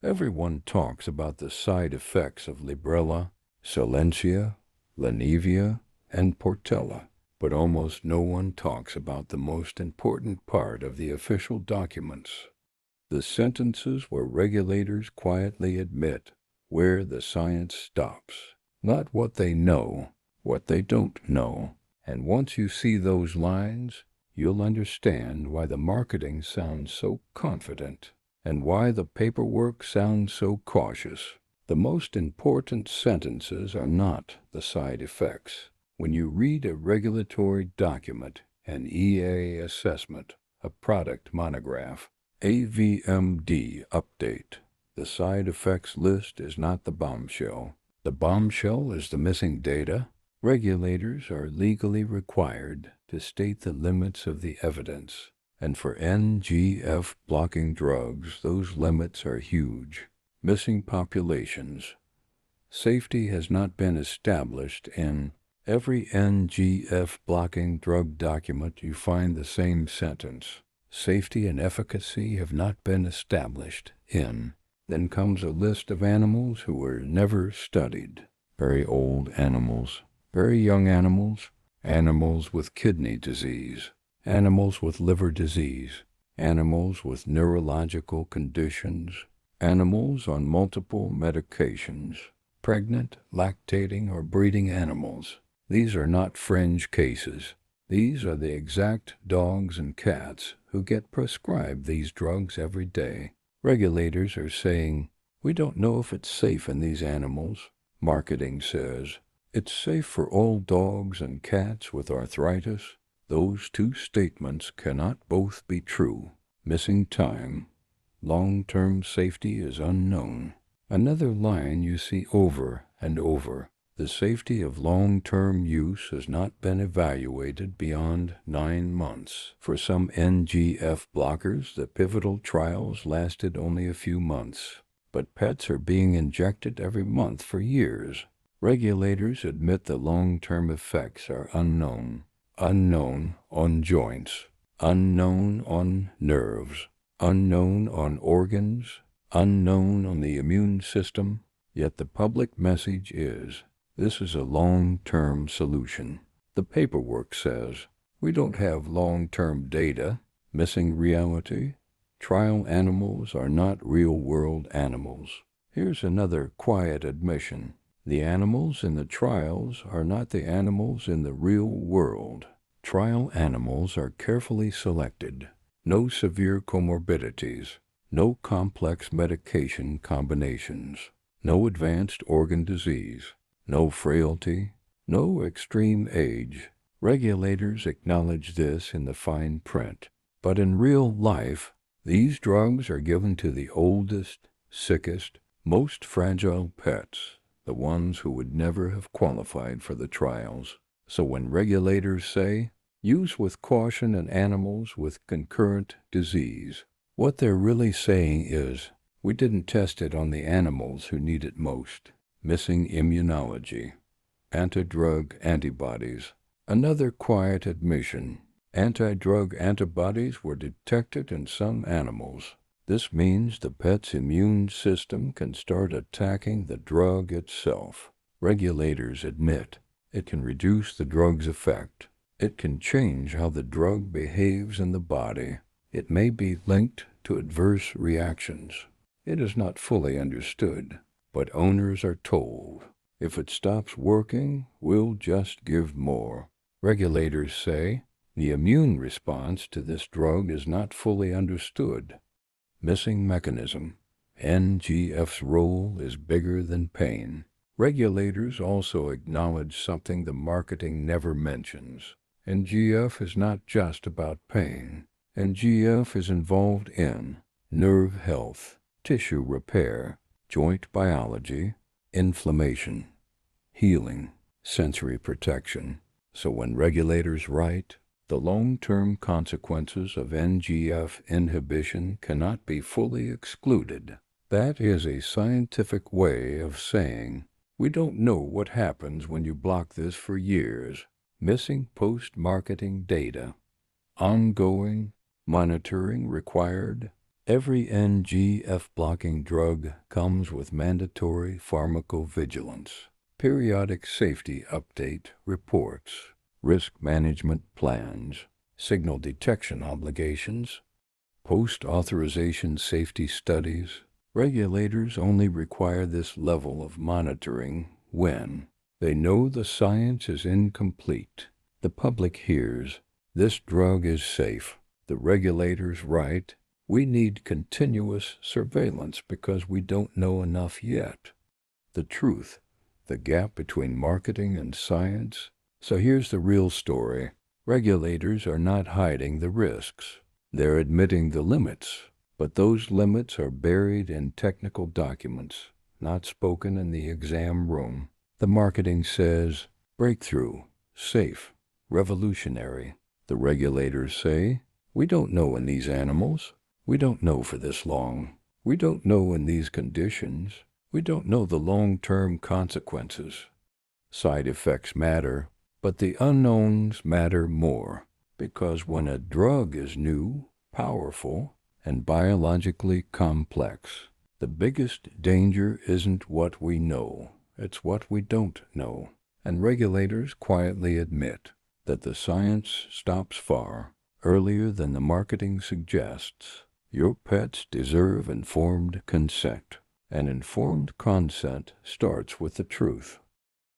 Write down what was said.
Everyone talks about the side effects of Librela, Solensia, Lenivia, and Portela, but almost no one talks about the most important part of the official documents. The sentences where regulators quietly admit where the science stops, not what they know, what they don't know. And once you see those lines, you'll understand why the marketing sounds so confident and why the paperwork sounds so cautious. The most important sentences are not the side effects. When you read a regulatory document, an EA assessment, a product monograph, AVMD update, the side effects list is not the bombshell. The bombshell is the missing data. Regulators are legally required to state the limits of the evidence, and for NGF blocking drugs, those limits are huge. Missing populations. Safety has not been established in every NGF blocking drug document. You find the same sentence. Safety and efficacy have not been established in. Then comes a list of animals who were never studied. Very old animals, very young animals, animals with kidney disease, animals with liver disease, animals with neurological conditions, animals on multiple medications, pregnant, lactating, or breeding animals. These are not fringe cases. These are the exact dogs and cats who get prescribed these drugs every day. Regulators are saying, we don't know if it's safe in these animals. Marketing says, it's safe for all dogs and cats with arthritis. Those two statements cannot both be true. Missing time. Long-term safety is unknown. Another line you see over and over. The safety of long-term use has not been evaluated beyond 9 months. For some NGF blockers, the pivotal trials lasted only a few months. But pets are being injected every month for years. Regulators admit the long-term effects are unknown. Unknown on joints, unknown on nerves, unknown on organs, unknown on the immune system. Yet the public message is, this is a long-term solution. The paperwork says, we don't have long-term data. Missing reality. Trial animals are not real-world animals. Here's another quiet admission. The animals in the trials are not the animals in the real world. Trial animals are carefully selected. No severe comorbidities. No complex medication combinations. No advanced organ disease. No frailty. No extreme age. Regulators acknowledge this in the fine print. But in real life, these drugs are given to the oldest, sickest, most fragile pets, the ones who would never have qualified for the trials. So when regulators say, use with caution in animals with concurrent disease, what they're really saying is, we didn't test it on the animals who need it most. Missing immunology. Anti-drug antibodies. Another quiet admission. Anti-drug antibodies were detected in some animals. This means the pet's immune system can start attacking the drug itself. Regulators admit it can reduce the drug's effect. It can change how the drug behaves in the body. It may be linked to adverse reactions. It is not fully understood, but owners are told, if it stops working, we'll just give more. Regulators say, the immune response to this drug is not fully understood. Missing mechanism. NGF's role is bigger than pain. Regulators also acknowledge something the marketing never mentions. NGF is not just about pain. NGF is involved in nerve health, tissue repair, joint biology, inflammation, healing, sensory protection. So when regulators write, the long-term consequences of NGF inhibition cannot be fully excluded. That is a scientific way of saying, we don't know what happens when you block this for years. Missing post-marketing data. Ongoing monitoring required. Every NGF-blocking drug comes with mandatory pharmacovigilance, periodic safety update reports, risk management plans, signal detection obligations, post-authorization safety studies. Regulators only require this level of monitoring when they know the science is incomplete. The public hears, "This drug is safe." The regulators write, "We need continuous surveillance because we don't know enough yet." The truth, the gap between marketing and science. So here's the real story. Regulators are not hiding the risks. They're admitting the limits, but those limits are buried in technical documents, not spoken in the exam room. The marketing says, breakthrough, safe, revolutionary. The regulators say, we don't know in these animals. We don't know for this long. We don't know in these conditions. We don't know the long-term consequences. Side effects matter, but the unknowns matter more, because when a drug is new, powerful, and biologically complex, the biggest danger isn't what we know, it's what we don't know. And regulators quietly admit that the science stops far earlier than the marketing suggests. Your pets deserve informed consent, and informed consent starts with the truth.